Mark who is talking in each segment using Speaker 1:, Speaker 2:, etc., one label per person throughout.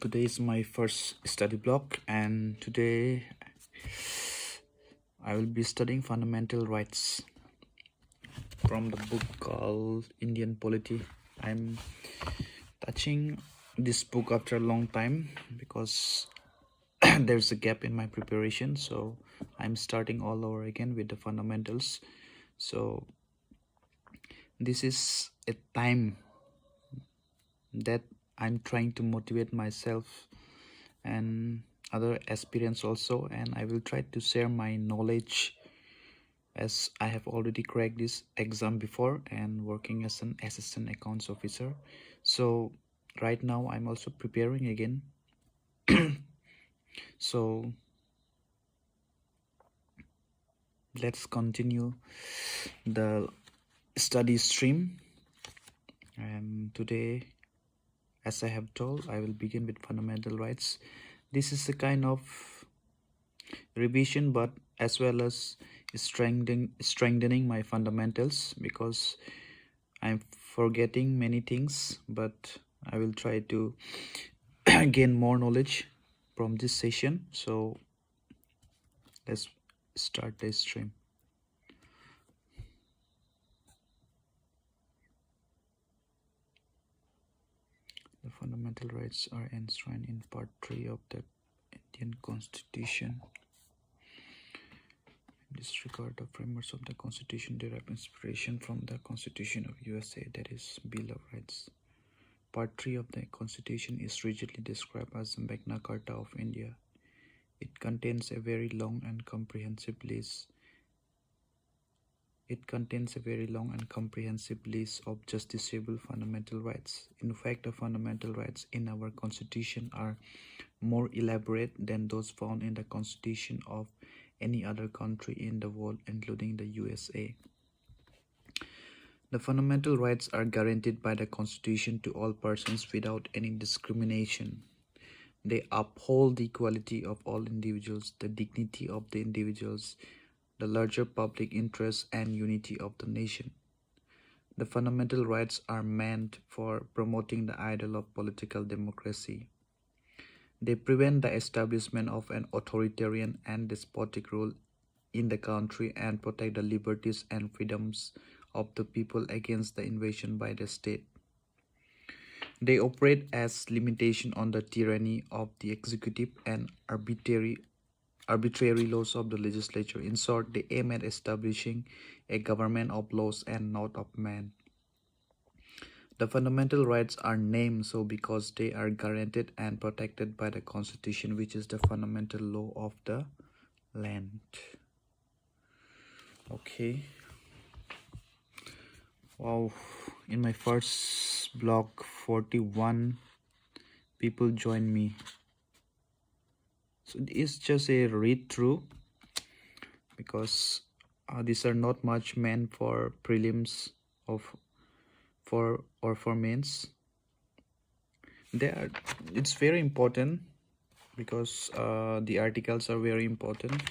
Speaker 1: Today is my first study block, and today I will be studying fundamental rights from the book called Indian Polity. I'm touching this book after a long time because there's a gap in my preparation, so I'm starting all over again with the fundamentals. So this is a time that I'm trying to motivate myself and other aspirants also, and I will try to share my knowledge as I have already cracked this exam before and working as an assistant accounts officer. So right now I'm also preparing again. So let's continue the study stream, and today, as I have told, I will begin with fundamental rights. This is a kind of revision, but as well as strengthening my fundamentals, because I'm forgetting many things, but I will try to gain more knowledge from this session. So let's start the stream. The fundamental rights are enshrined in Part 3 of the Indian Constitution. In this regard, the framers of the Constitution derive inspiration from the Constitution of USA, that is, Bill of Rights. Part 3 of the Constitution is rigidly described as the Magna Carta of India. It contains a very long and comprehensive list. Of justiciable fundamental rights. In fact, the fundamental rights in our Constitution are more elaborate than those found in the Constitution of any other country in the world, including the USA. The fundamental rights are guaranteed by the Constitution to all persons without any discrimination. They uphold the equality of all individuals, the dignity of the individuals, the larger public interest, and unity of the nation. The fundamental rights are meant for promoting the ideal of political democracy. They prevent the establishment of an authoritarian and despotic rule in the country and protect the liberties and freedoms of the people against the invasion by the state. They operate as limitation on the tyranny of the executive and arbitrary laws of the legislature. In short, they aim at establishing a government of laws and not of men. The fundamental rights are named so because they are guaranteed and protected by the Constitution, which is the fundamental law of the land. Okay. Wow, in my first block, 41 people joined me. So it's just a read through, because these are not much meant for prelims for mains. It's very important, because the articles are very important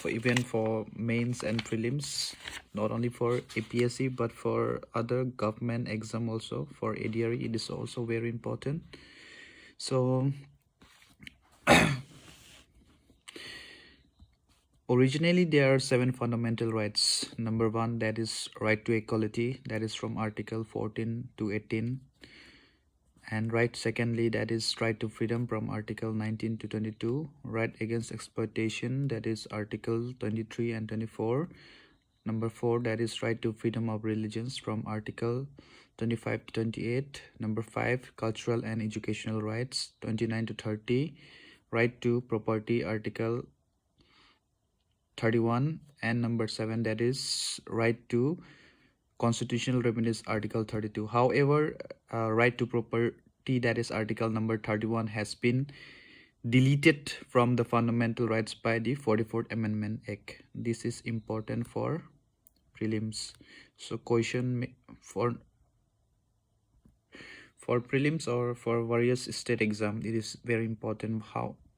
Speaker 1: even for mains and prelims, not only for APSC but for other government exam also. For ADRE it is also very important. So originally there are 7 fundamental rights. Number 1, that is right to equality, that is from Article 14 to 18. And right, secondly, that is right to freedom from Article 19 to 22. Right against exploitation, that is Article 23 and 24. Number 4, that is right to freedom of religions from Article 25 to 28. Number 5, cultural and educational rights, 29 to 30. Right to property, Article 31. And number 7, that is right to constitutional remedies, Article 32. However, right to property, that is Article number 31, has been deleted from the fundamental rights by the 44th Amendment Act. This is important for prelims. So question for prelims or for various state exam, it is very important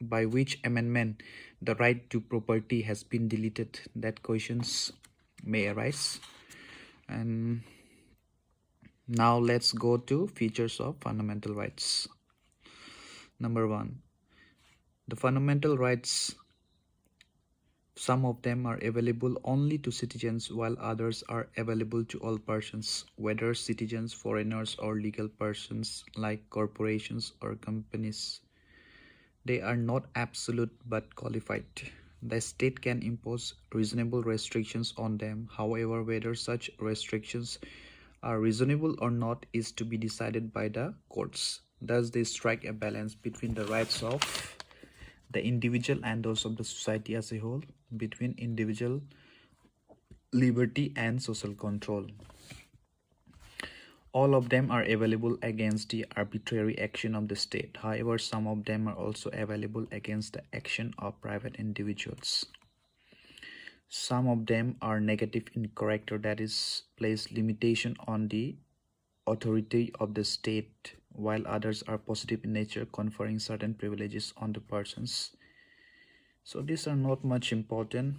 Speaker 1: by which amendment the right to property has been deleted. That questions may arise. And now let's go to features of fundamental rights. Number one, the fundamental rights, some of them are available only to citizens while others are available to all persons, whether citizens, foreigners, or legal persons like corporations or companies. They are not absolute but qualified. The state can impose reasonable restrictions on them. However, whether such restrictions are reasonable or not is to be decided by the courts. Thus, they strike a balance between the rights of the individual and those of the society as a whole, between individual liberty and social control. All of them are available against the arbitrary action of the state. However, some of them are also available against the action of private individuals. Some of them are negative in character, that is, place limitation on the authority of the state, while others are positive in nature, conferring certain privileges on the persons. So these are not much important.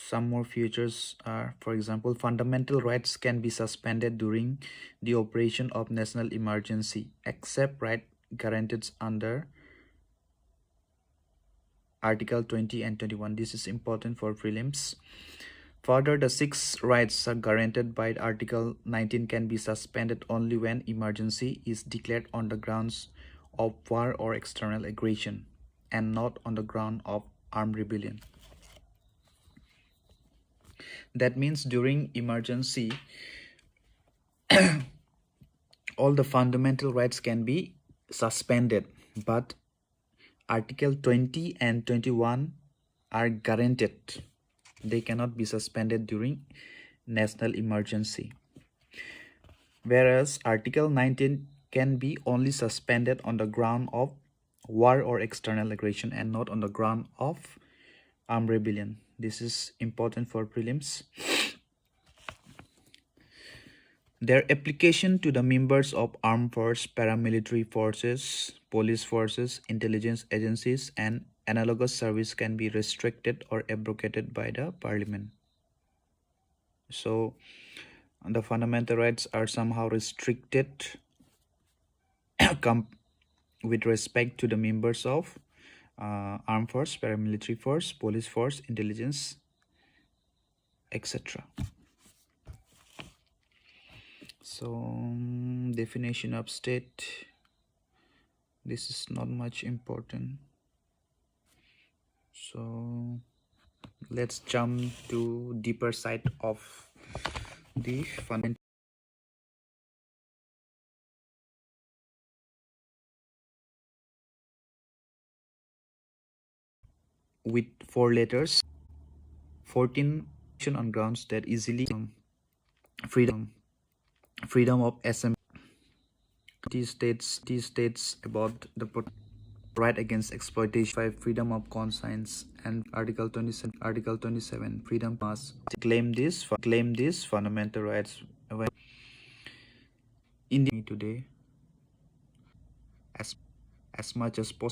Speaker 1: Some more features are, for example, fundamental rights can be suspended during the operation of national emergency, except right guaranteed under Article 20 and 21. This is important for prelims. Further, the 6 rights are guaranteed by Article 19 can be suspended only when emergency is declared on the grounds of war or external aggression, and not on the ground of armed rebellion. That means during emergency, all the fundamental rights can be suspended, but Article 20 and 21 are guaranteed. They cannot be suspended during national emergency. Whereas Article 19 can be only suspended on the ground of war or external aggression and not on the ground of armed rebellion. This is important for prelims. Their application to the members of armed force, paramilitary forces, police forces, intelligence agencies, and analogous service can be restricted or abrogated by the parliament. So the fundamental rights are somehow restricted with respect to the members of armed force, paramilitary force, police force, intelligence, etc. So definition of state, this is not much important. So let's jump to deeper side of the fundamental. With 4 letters, 14 on grounds that easily freedom of assembly. These states about the right against exploitation, 5 freedom of conscience, and Article 27 freedom pass claim this fundamental rights when in the today as much as possible.